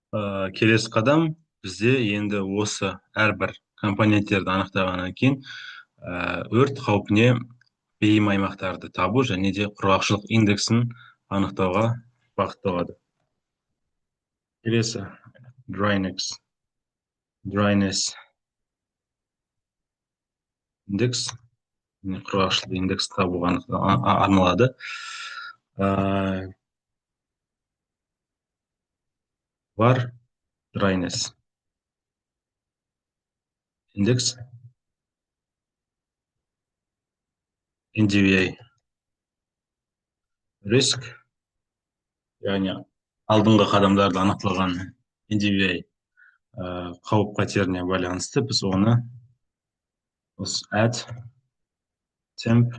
Келесі қадам бізде енді осы әрбір компоненттерді анықтағаннан кейін өрт қаупіне бейім аймақтарды табу және де құрғақшылық индексін анықтауға бағытталады. Келесі dryness индекс, құрғақшылық индекс табуға арналады. Var dryness индекс NDVI risk, яғни алдыңғы қадамдарда анықталған NDVI қауіп қатеріне байланысты біз оны add temp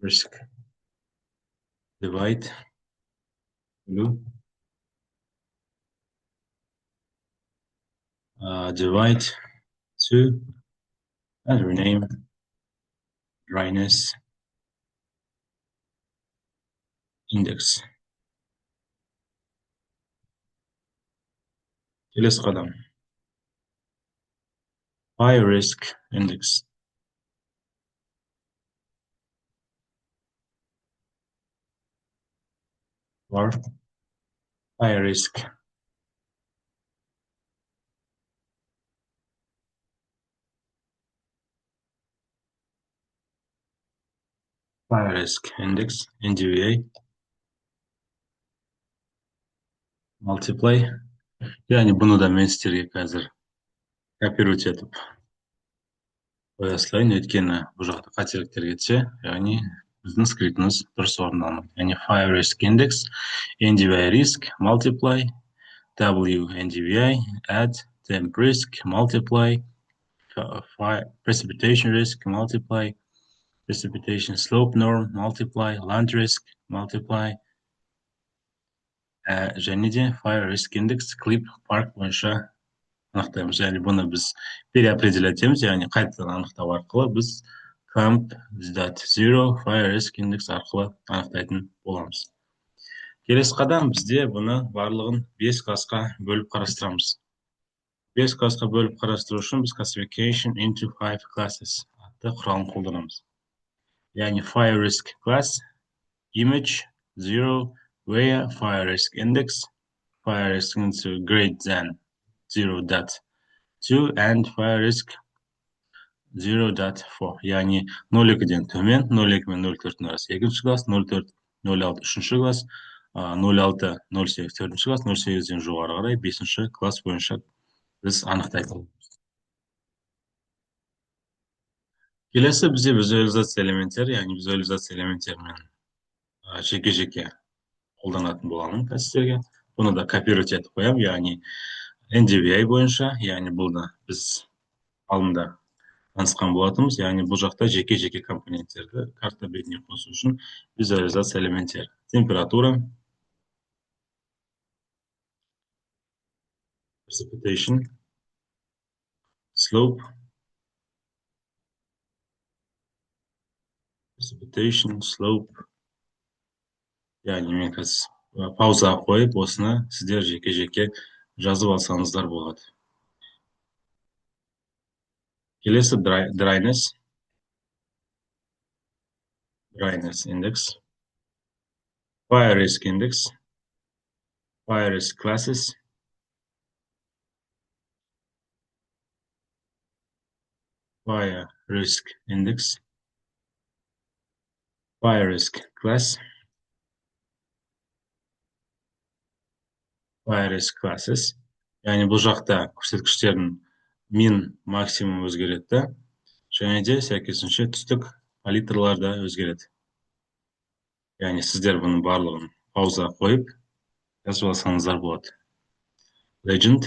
risk divide divide to and rename dryness index. Келесі қадам high risk index. Or high risk index NDVI multiply, яғни бұны да мен сіздерге қазір копировать етіп қоя салайын, өйткені бұл жақта қателіктер кетсе, яғни біздің скриптіміз дұрыс орындалмайды. Яғни fire risk index NDVI risk multiply W NDVI add temp risk multiply precipitation risk multiply precipitation slope norm multiply land risk multiply және де fire risk index clip park бойынша анықтаймыз. Яғни бұны біз переопределять етеміз, яғни қайтадан анықтау арқылы біз comp.zero fire risk index арқылы анықтайтын боламыз. Келесі қадам бізде бұны барлығын 5 классқа бөліп қарастырамыз. 5 классқа бөліп қарастыру үшін біз classification into 5 classes атты құралын қолданамыз. Яғни fire risk class, image, zero, where fire risk index, fire risk into greater than 0.2 and fire risk 0.4, яғни 0,2-ден төмен, 0,2 мен 0,4 арасы екінші класс, 0,4, 0,6 үшінші класс, 0,6, 0,8 төртінші класс, 0,8-ден жоғары қарай 5-ші класс бойынша біз анықтайтын. Келесі бізде визуализация элементтері, яғни визуализация элементтерімен жеке-жеке қолданатын боламын сіздерге. Бұны да копировать етіп қоямын, яғни NDVI бойынша, яғни бұл да біз алдында танысқан болатынбыз, яғни бұл жақта жеке-жеке компоненттерді карта бетіне қосу үшін визуализация элементтері. Температура, precipitation, slope, яғни мен қазір паузаға қойып, осыны сіздер жеке-жеке жазып алсаңыздар болады. Келесі dryness index, fire risk index, fire risk classes, fire risk index, fire risk class, fire risk classes. Яғни бұл жақта көрсеткіштердің min максимум өзгереді, және де сәйкесінше түстік палитрлар да өзгереді. Яғни сіздер бұның барлығын пауза қойып жазып алсаңыздар болады. Legend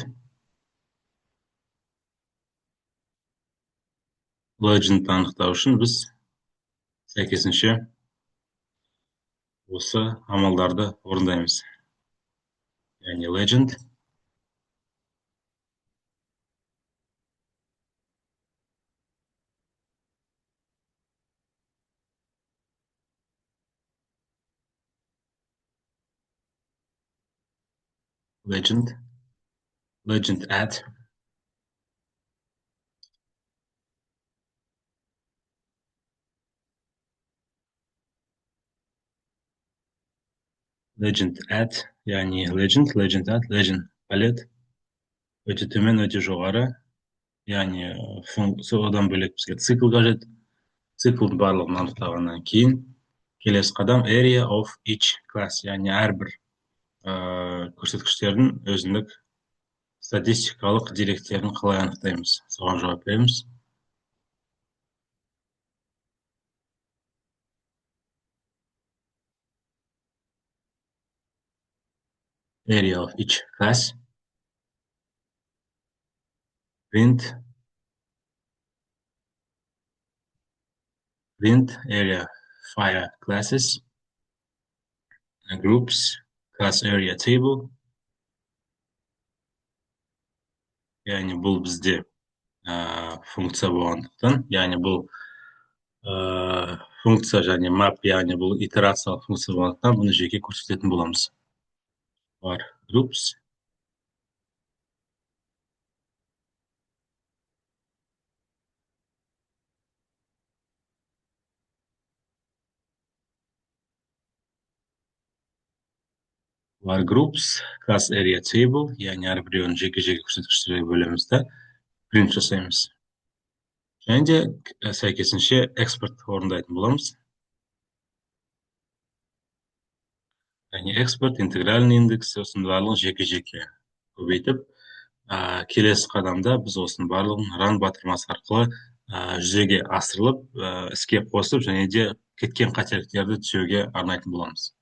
анықтау үшін біз сәйкесінше осы амалдарды орындаймыз. Яғни legend legend, legend at, legend at, яғни legend at, legend палет, өте төмен, өте жоғары, яғни одан бөлек бізге цикл қажет. Циклдың барлығын анықтағаннан кейін келесі қадам area of each class, яғни әрбір көрсеткіштердің өзіндік статистикалық деректерін қалай анықтаймыз, соған жауап береміз. Area of each class, print area fire classes, groups, class area table, яғни бұл бізде функция болғандықтан, яғни бұл функция және map, яғни бұл итерациялық функция болғандықтан, бұны жеке көрсететін боламыз. Бар groups, var groups, class area table, яғни әрбіреуін жеке-жеке көрсеткіштерге бөлеміз да print жасаймыз. Және де сәйкесінше экспорт орындайтын боламыз. Яғни экспорт, интегральный индекс, осының барлығын жеке-жеке көбейтіп, келесі қадамда біз осының барлығын run батырмасы арқылы жүзеге асырылып, іске қосып, және де кеткен қателіктерді түзеуге арнайтын боламыз.